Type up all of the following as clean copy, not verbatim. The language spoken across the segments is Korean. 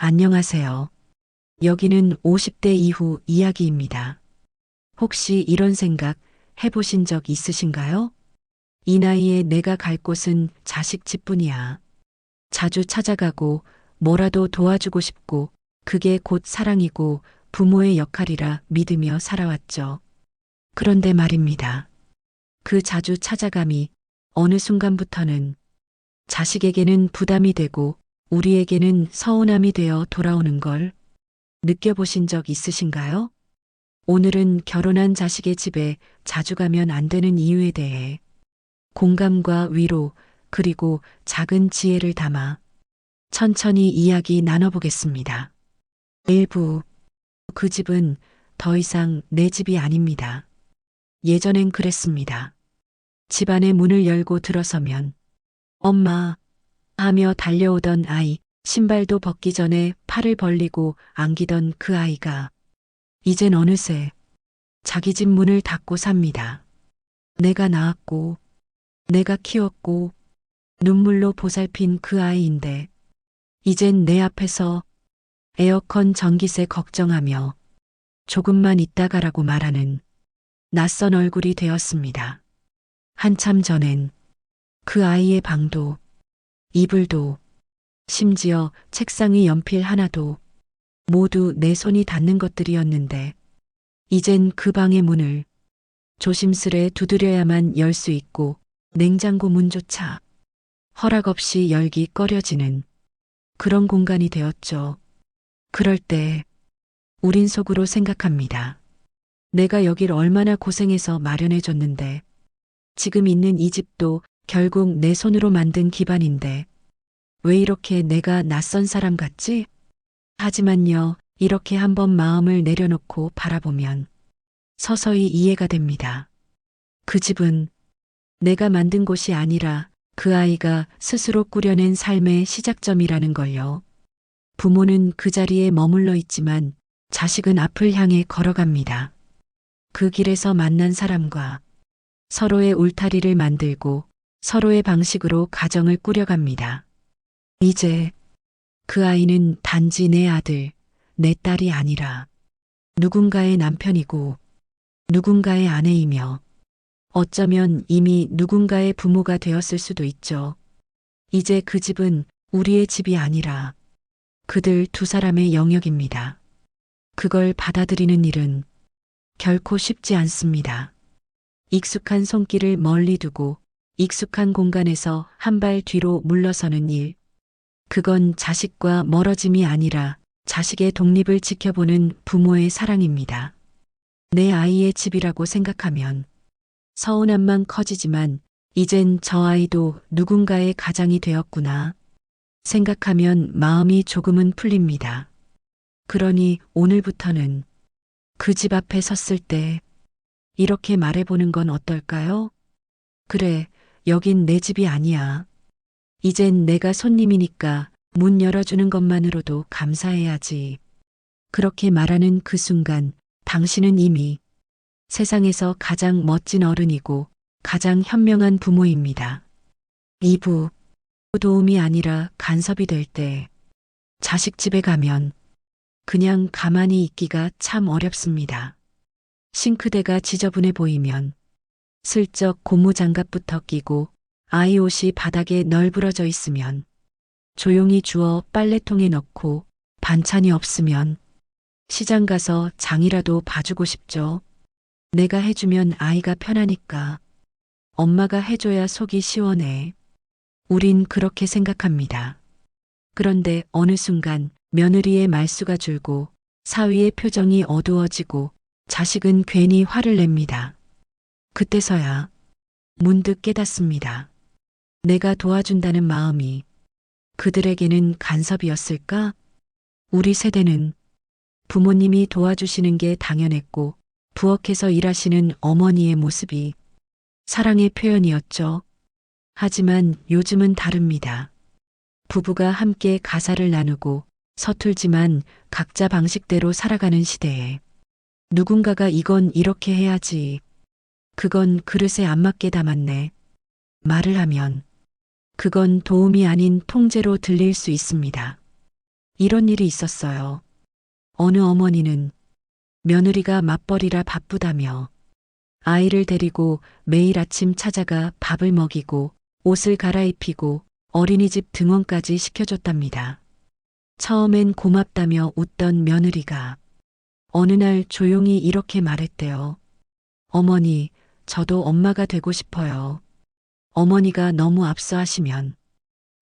안녕하세요. 여기는 50대 이후 이야기입니다. 혹시 이런 생각 해보신 적 있으신가요? 이 나이에 내가 갈 곳은 자식 집뿐이야. 자주 찾아가고 뭐라도 도와주고 싶고 그게 곧 사랑이고 부모의 역할이라 믿으며 살아왔죠. 그런데 말입니다. 그 자주 찾아감이 어느 순간부터는 자식에게는 부담이 되고 우리에게는 서운함이 되어 돌아오는 걸 느껴보신 적 있으신가요? 오늘은 결혼한 자식의 집에 자주 가면 안 되는 이유에 대해 공감과 위로 그리고 작은 지혜를 담아 천천히 이야기 나눠보겠습니다. 일부 그 집은 더 이상 내 집이 아닙니다. 예전엔 그랬습니다. 집안의 문을 열고 들어서면 엄마 하며 달려오던 아이, 신발도 벗기 전에 팔을 벌리고 안기던 그 아이가 이젠 어느새 자기 집 문을 닫고 삽니다. 내가 낳았고 내가 키웠고 눈물로 보살핀 그 아이인데 이젠 내 앞에서 에어컨 전기세 걱정하며 조금만 있다 가라고 말하는 낯선 얼굴이 되었습니다. 한참 전엔 그 아이의 방도 이불도 심지어 책상 위 연필 하나도 모두 내 손이 닿는 것들이었는데 이젠 그 방의 문을 조심스레 두드려야만 열 수 있고 냉장고 문조차 허락 없이 열기 꺼려지는 그런 공간이 되었죠. 그럴 때 우린 속으로 생각합니다. 내가 여길 얼마나 고생해서 마련해줬는데 지금 있는 이 집도 결국 내 손으로 만든 기반인데 왜 이렇게 내가 낯선 사람 같지? 하지만요, 이렇게 한번 마음을 내려놓고 바라보면 서서히 이해가 됩니다. 그 집은 내가 만든 곳이 아니라 그 아이가 스스로 꾸려낸 삶의 시작점이라는 걸요. 부모는 그 자리에 머물러 있지만 자식은 앞을 향해 걸어갑니다. 그 길에서 만난 사람과 서로의 울타리를 만들고 서로의 방식으로 가정을 꾸려갑니다. 이제 그 아이는 단지 내 아들, 내 딸이 아니라 누군가의 남편이고 누군가의 아내이며 어쩌면 이미 누군가의 부모가 되었을 수도 있죠. 이제 그 집은 우리의 집이 아니라 그들 두 사람의 영역입니다. 그걸 받아들이는 일은 결코 쉽지 않습니다. 익숙한 손길을 멀리 두고 익숙한 공간에서 한 발 뒤로 물러서는 일. 그건 자식과 멀어짐이 아니라 자식의 독립을 지켜보는 부모의 사랑입니다. 내 아이의 집이라고 생각하면 서운함만 커지지만 이젠 저 아이도 누군가의 가장이 되었구나 생각하면 마음이 조금은 풀립니다. 그러니 오늘부터는 그 집 앞에 섰을 때 이렇게 말해보는 건 어떨까요? 그래, 여긴 내 집이 아니야. 이젠 내가 손님이니까 문 열어주는 것만으로도 감사해야지. 그렇게 말하는 그 순간 당신은 이미 세상에서 가장 멋진 어른이고 가장 현명한 부모입니다. 2부 도움이 아니라 간섭이 될 때 자식 집에 가면 그냥 가만히 있기가 참 어렵습니다. 싱크대가 지저분해 보이면 슬쩍 고무장갑부터 끼고 아이 옷이 바닥에 널브러져 있으면 조용히 주워 빨래통에 넣고 반찬이 없으면 시장 가서 장이라도 봐주고 싶죠. 내가 해주면 아이가 편하니까 엄마가 해줘야 속이 시원해. 우린 그렇게 생각합니다. 그런데 어느 순간 며느리의 말수가 줄고 사위의 표정이 어두워지고 자식은 괜히 화를 냅니다. 그때서야 문득 깨닫습니다. 내가 도와준다는 마음이 그들에게는 간섭이었을까? 우리 세대는 부모님이 도와주시는 게 당연했고 부엌에서 일하시는 어머니의 모습이 사랑의 표현이었죠. 하지만 요즘은 다릅니다. 부부가 함께 가사를 나누고 서툴지만 각자 방식대로 살아가는 시대에 누군가가 이건 이렇게 해야지. 그건 그릇에 안 맞게 담았네. 말을 하면 그건 도움이 아닌 통제로 들릴 수 있습니다. 이런 일이 있었어요. 어느 어머니는 며느리가 맞벌이라 바쁘다며 아이를 데리고 매일 아침 찾아가 밥을 먹이고 옷을 갈아입히고 어린이집 등원까지 시켜줬답니다. 처음엔 고맙다며 웃던 며느리가 어느 날 조용히 이렇게 말했대요. 어머니, 저도 엄마가 되고 싶어요. 어머니가 너무 앞서하시면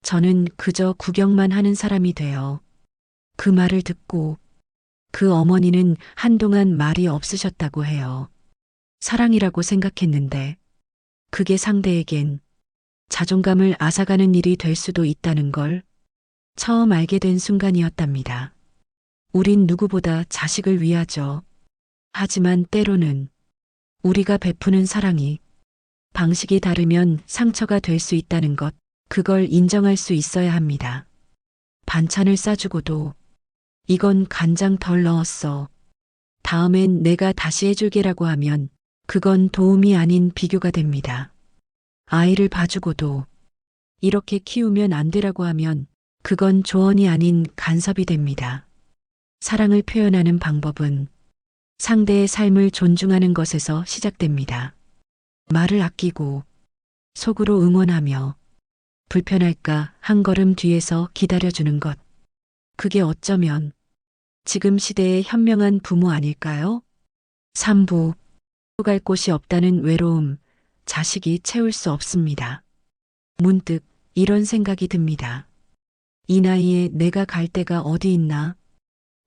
저는 그저 구경만 하는 사람이 돼요. 그 말을 듣고 그 어머니는 한동안 말이 없으셨다고 해요. 사랑이라고 생각했는데 그게 상대에겐 자존감을 앗아가는 일이 될 수도 있다는 걸 처음 알게 된 순간이었답니다. 우린 누구보다 자식을 위하죠. 하지만 때로는 우리가 베푸는 사랑이 방식이 다르면 상처가 될 수 있다는 것, 그걸 인정할 수 있어야 합니다. 반찬을 싸주고도 이건 간장 덜 넣었어. 다음엔 내가 다시 해줄게라고 하면 그건 도움이 아닌 비교가 됩니다. 아이를 봐주고도 이렇게 키우면 안 되라고 하면 그건 조언이 아닌 간섭이 됩니다. 사랑을 표현하는 방법은 상대의 삶을 존중하는 것에서 시작됩니다. 말을 아끼고 속으로 응원하며 불편할까 한 걸음 뒤에서 기다려주는 것. 그게 어쩌면 지금 시대의 현명한 부모 아닐까요? 3부. 갈 곳이 없다는 외로움, 자식이 채울 수 없습니다. 문득 이런 생각이 듭니다. 이 나이에 내가 갈 데가 어디 있나?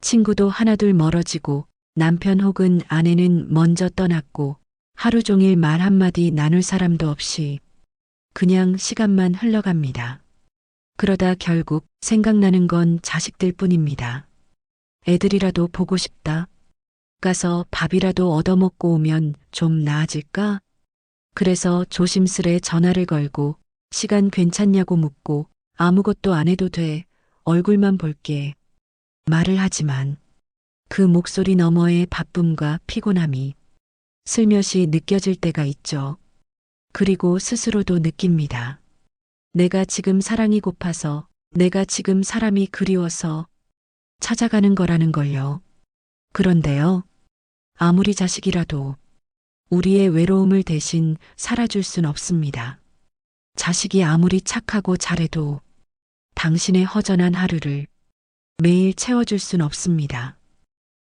친구도 하나둘 멀어지고 남편 혹은 아내는 먼저 떠났고 하루 종일 말 한마디 나눌 사람도 없이 그냥 시간만 흘러갑니다. 그러다 결국 생각나는 건 자식들 뿐입니다. 애들이라도 보고 싶다. 가서 밥이라도 얻어먹고 오면 좀 나아질까? 그래서 조심스레 전화를 걸고 시간 괜찮냐고 묻고 아무것도 안 해도 돼. 얼굴만 볼게. 말을 하지만 그 목소리 너머의 바쁨과 피곤함이 슬며시 느껴질 때가 있죠. 그리고 스스로도 느낍니다. 내가 지금 사랑이 고파서, 내가 지금 사람이 그리워서 찾아가는 거라는 걸요. 그런데요. 아무리 자식이라도 우리의 외로움을 대신 살아줄 순 없습니다. 자식이 아무리 착하고 잘해도 당신의 허전한 하루를 매일 채워줄 순 없습니다.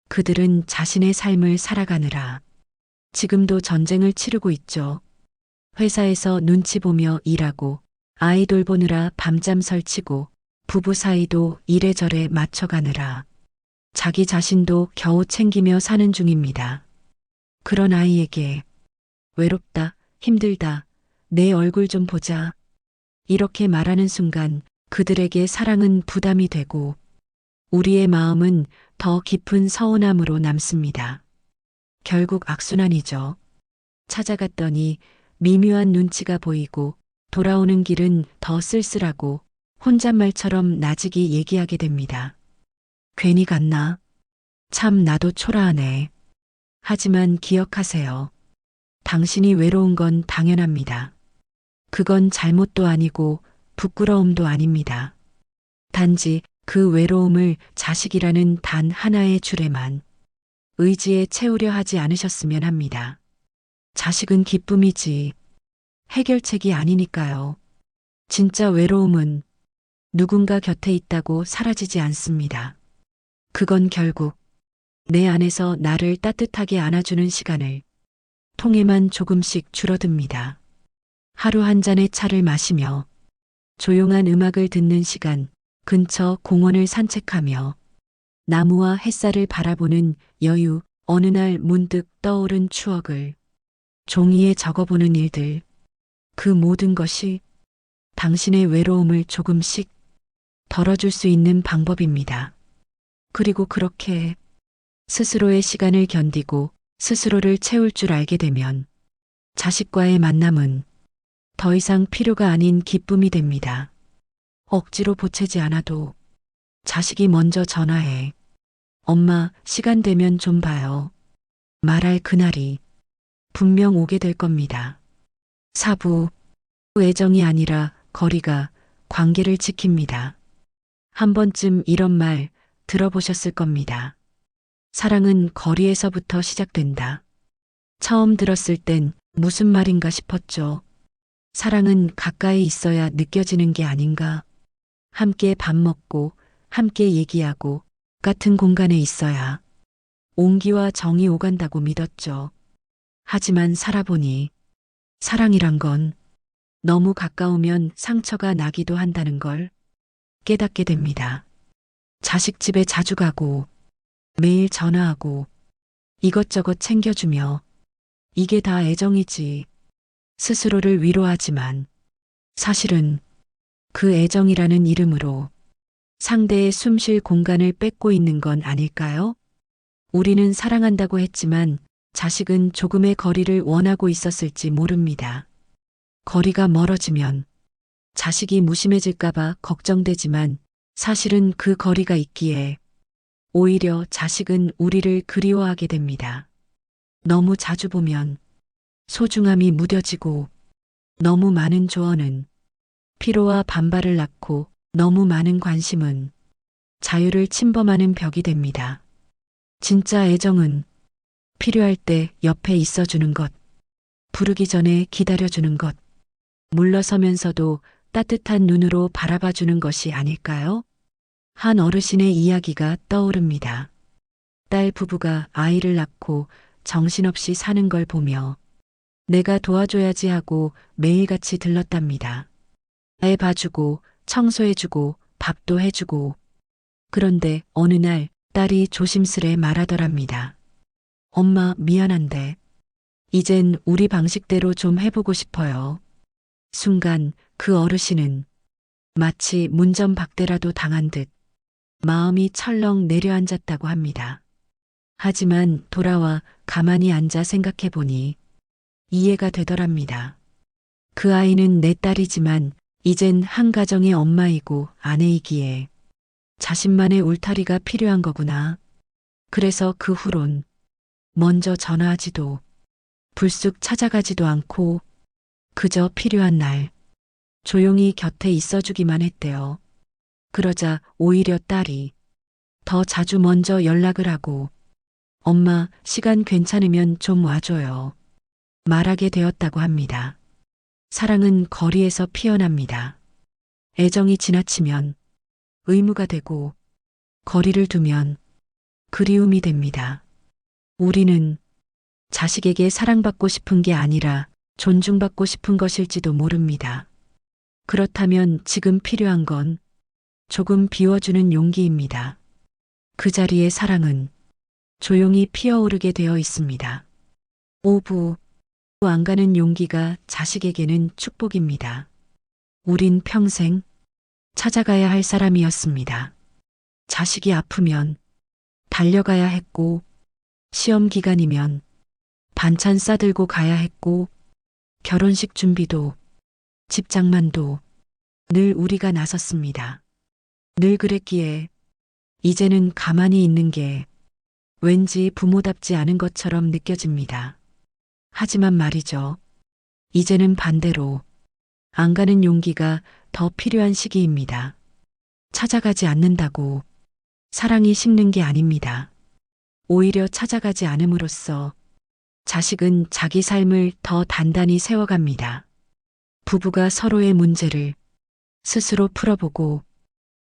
그들은 자신의 삶을 살아가느라 지금도 전쟁을 치르고 있죠. 회사에서 눈치 보며 일하고 아이 돌보느라 밤잠 설치고 부부 사이도 이래저래 맞춰가느라 자기 자신도 겨우 챙기며 사는 중입니다. 그런 아이에게 외롭다, 힘들다, 내 얼굴 좀 보자. 이렇게 말하는 순간 그들에게 사랑은 부담이 되고 우리의 마음은 더 깊은 서운함으로 남습니다. 결국 악순환이죠. 찾아갔더니 미묘한 눈치가 보이고 돌아오는 길은 더 쓸쓸하고 혼잣말처럼 나직이 얘기하게 됩니다. 괜히 갔나? 참 나도 초라하네. 하지만 기억하세요. 당신이 외로운 건 당연합니다. 그건 잘못도 아니고 부끄러움도 아닙니다. 단지 그 외로움을 자식이라는 단 하나의 줄에만 의지에 채우려 하지 않으셨으면 합니다. 자식은 기쁨이지 해결책이 아니니까요. 진짜 외로움은 누군가 곁에 있다고 사라지지 않습니다. 그건 결국 내 안에서 나를 따뜻하게 안아주는 시간을 통해만 조금씩 줄어듭니다. 하루 한 잔의 차를 마시며 조용한 음악을 듣는 시간, 근처 공원을 산책하며 나무와 햇살을 바라보는 여유, 어느 날 문득 떠오른 추억을 종이에 적어보는 일들, 그 모든 것이 당신의 외로움을 조금씩 덜어줄 수 있는 방법입니다. 그리고 그렇게 스스로의 시간을 견디고 스스로를 채울 줄 알게 되면 자식과의 만남은 더 이상 필요가 아닌 기쁨이 됩니다. 억지로 보채지 않아도 자식이 먼저 전화해. 엄마, 시간 되면 좀 봐요. 말할 그날이 분명 오게 될 겁니다. 4부. 애정이 아니라 거리가 관계를 지킵니다. 한 번쯤 이런 말 들어보셨을 겁니다. 사랑은 거리에서부터 시작된다. 처음 들었을 땐 무슨 말인가 싶었죠. 사랑은 가까이 있어야 느껴지는 게 아닌가. 함께 밥 먹고, 함께 얘기하고, 같은 공간에 있어야 온기와 정이 오간다고 믿었죠. 하지만 살아보니 사랑이란 건 너무 가까우면 상처가 나기도 한다는 걸 깨닫게 됩니다. 자식 집에 자주 가고 매일 전화하고 이것저것 챙겨주며 이게 다 애정이지 스스로를 위로하지만 사실은 그 애정이라는 이름으로 상대의 숨쉴 공간을 뺏고 있는 건 아닐까요? 우리는 사랑한다고 했지만 자식은 조금의 거리를 원하고 있었을지 모릅니다. 거리가 멀어지면 자식이 무심해질까봐 걱정되지만 사실은 그 거리가 있기에 오히려 자식은 우리를 그리워하게 됩니다. 너무 자주 보면 소중함이 무뎌지고 너무 많은 조언은 피로와 반발을 낳고 너무 많은 관심은 자유를 침범하는 벽이 됩니다. 진짜 애정은 필요할 때 옆에 있어주는 것, 부르기 전에 기다려주는 것, 물러서면서도 따뜻한 눈으로 바라봐주는 것이 아닐까요? 한 어르신의 이야기가 떠오릅니다. 딸 부부가 아이를 낳고 정신없이 사는 걸 보며 내가 도와줘야지 하고 매일같이 들렀답니다. 애 봐주고 청소해주고 밥도 해주고 그런데 어느 날 딸이 조심스레 말하더랍니다. 엄마 미안한데 이젠 우리 방식대로 좀 해보고 싶어요. 순간 그 어르신은 마치 문전박대라도 당한 듯 마음이 철렁 내려앉았다고 합니다. 하지만 돌아와 가만히 앉아 생각해 보니 이해가 되더랍니다. 그 아이는 내 딸이지만 이젠 한 가정의 엄마이고 아내이기에 자신만의 울타리가 필요한 거구나. 그래서 그 후론 먼저 전화하지도 불쑥 찾아가지도 않고 그저 필요한 날 조용히 곁에 있어주기만 했대요. 그러자 오히려 딸이 더 자주 먼저 연락을 하고 엄마 시간 괜찮으면 좀 와줘요. 말하게 되었다고 합니다. 사랑은 거리에서 피어납니다. 애정이 지나치면 의무가 되고 거리를 두면 그리움이 됩니다. 우리는 자식에게 사랑받고 싶은 게 아니라 존중받고 싶은 것일지도 모릅니다. 그렇다면 지금 필요한 건 조금 비워주는 용기입니다. 그 자리에 사랑은 조용히 피어오르게 되어 있습니다. 오부, 안 가는 용기가 자식에게는 축복입니다. 우린 평생 찾아가야 할 사람이었습니다. 자식이 아프면 달려가야 했고, 시험 기간이면 반찬 싸들고 가야 했고, 결혼식 준비도, 집 장만도 늘 우리가 나섰습니다. 늘 그랬기에 이제는 가만히 있는 게 왠지 부모답지 않은 것처럼 느껴집니다. 하지만 말이죠. 이제는 반대로 안 가는 용기가 더 필요한 시기입니다. 찾아가지 않는다고 사랑이 식는 게 아닙니다. 오히려 찾아가지 않음으로써 자식은 자기 삶을 더 단단히 세워갑니다. 부부가 서로의 문제를 스스로 풀어보고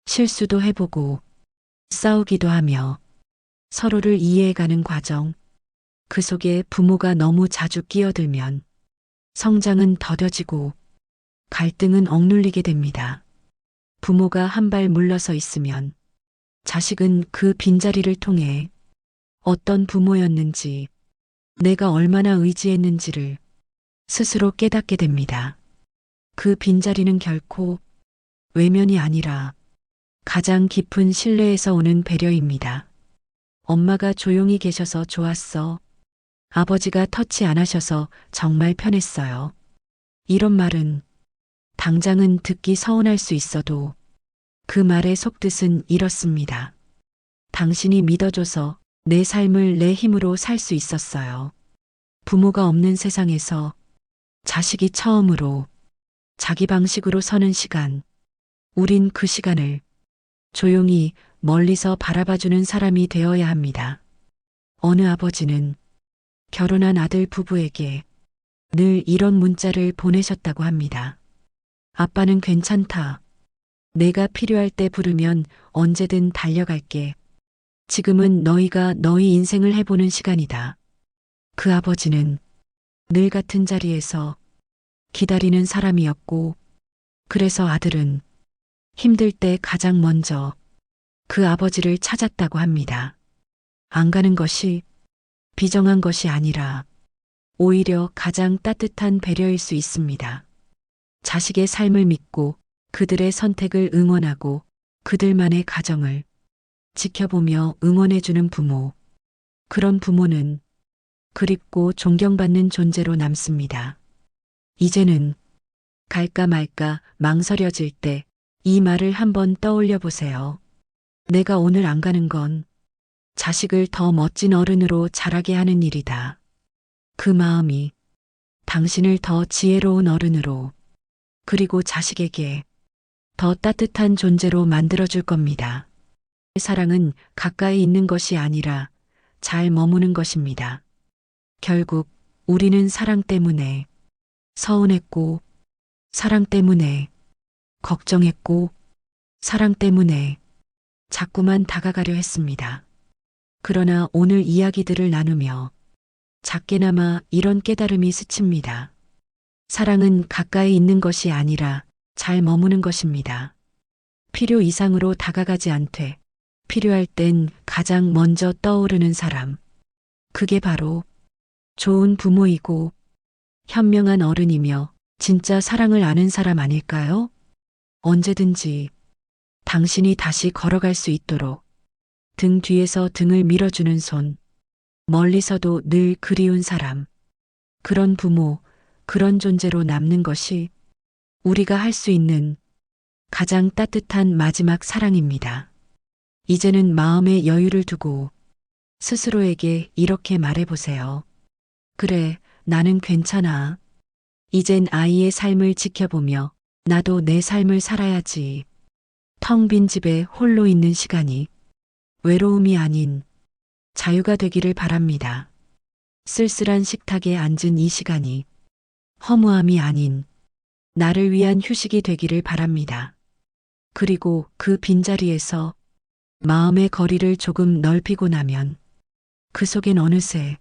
실수도 해보고 싸우기도 하며 서로를 이해해가는 과정, 그 속에 부모가 너무 자주 끼어들면 성장은 더뎌지고 갈등은 억눌리게 됩니다. 부모가 한 발 물러서 있으면 자식은 그 빈자리를 통해 어떤 부모였는지, 내가 얼마나 의지했는지를 스스로 깨닫게 됩니다. 그 빈자리는 결코 외면이 아니라 가장 깊은 신뢰에서 오는 배려입니다. 엄마가 조용히 계셔서 좋았어. 아버지가 터치 안 하셔서 정말 편했어요. 이런 말은 당장은 듣기 서운할 수 있어도 그 말의 속뜻은 이렇습니다. 당신이 믿어줘서 내 삶을 내 힘으로 살 수 있었어요. 부모가 없는 세상에서 자식이 처음으로 자기 방식으로 서는 시간, 우린 그 시간을 조용히 멀리서 바라봐주는 사람이 되어야 합니다. 어느 아버지는 결혼한 아들 부부에게 늘 이런 문자를 보내셨다고 합니다. 아빠는 괜찮다. 내가 필요할 때 부르면 언제든 달려갈게. 지금은 너희가 너희 인생을 해보는 시간이다. 그 아버지는 늘 같은 자리에서 기다리는 사람이었고, 그래서 아들은 힘들 때 가장 먼저 그 아버지를 찾았다고 합니다. 안 가는 것이 비정한 것이 아니라 오히려 가장 따뜻한 배려일 수 있습니다. 자식의 삶을 믿고 그들의 선택을 응원하고 그들만의 가정을 지켜보며 응원해주는 부모. 그런 부모는 그립고 존경받는 존재로 남습니다. 이제는 갈까 말까 망설여질 때 이 말을 한번 떠올려 보세요. 내가 오늘 안 가는 건 자식을 더 멋진 어른으로 자라게 하는 일이다. 그 마음이 당신을 더 지혜로운 어른으로, 그리고 자식에게 더 따뜻한 존재로 만들어줄 겁니다. 사랑은 가까이 있는 것이 아니라 잘 머무는 것입니다. 결국 우리는 사랑 때문에 서운했고, 사랑 때문에 걱정했고, 사랑 때문에 자꾸만 다가가려 했습니다. 그러나 오늘 이야기들을 나누며 작게나마 이런 깨달음이 스칩니다. 사랑은 가까이 있는 것이 아니라 잘 머무는 것입니다. 필요 이상으로 다가가지 않되 필요할 땐 가장 먼저 떠오르는 사람. 그게 바로 좋은 부모이고 현명한 어른이며 진짜 사랑을 아는 사람 아닐까요? 언제든지 당신이 다시 걸어갈 수 있도록 등 뒤에서 등을 밀어주는 손, 멀리서도 늘 그리운 사람, 그런 부모, 그런 존재로 남는 것이 우리가 할 수 있는 가장 따뜻한 마지막 사랑입니다. 이제는 마음의 여유를 두고 스스로에게 이렇게 말해보세요. 그래, 나는 괜찮아. 이젠 아이의 삶을 지켜보며 나도 내 삶을 살아야지. 텅 빈 집에 홀로 있는 시간이 외로움이 아닌 자유가 되기를 바랍니다. 쓸쓸한 식탁에 앉은 이 시간이 허무함이 아닌 나를 위한 휴식이 되기를 바랍니다. 그리고 그 빈자리에서 마음의 거리를 조금 넓히고 나면 그 속엔 어느새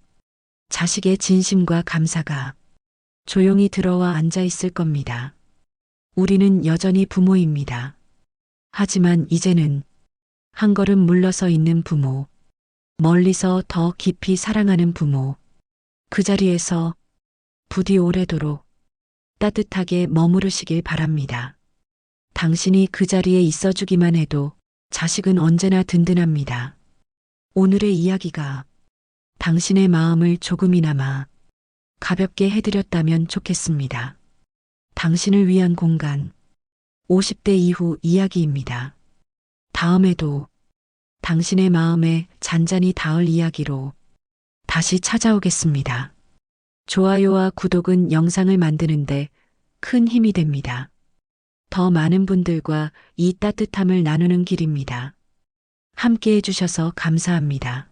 자식의 진심과 감사가 조용히 들어와 앉아 있을 겁니다. 우리는 여전히 부모입니다. 하지만 이제는 한 걸음 물러서 있는 부모, 멀리서 더 깊이 사랑하는 부모, 그 자리에서 부디 오래도록 따뜻하게 머무르시길 바랍니다. 당신이 그 자리에 있어주기만 해도 자식은 언제나 든든합니다. 오늘의 이야기가 당신의 마음을 조금이나마 가볍게 해드렸다면 좋겠습니다. 당신을 위한 공간, 50대 이후 이야기입니다. 다음에도 당신의 마음에 잔잔히 닿을 이야기로 다시 찾아오겠습니다. 좋아요와 구독은 영상을 만드는데 큰 힘이 됩니다. 더 많은 분들과 이 따뜻함을 나누는 길입니다. 함께 해주셔서 감사합니다.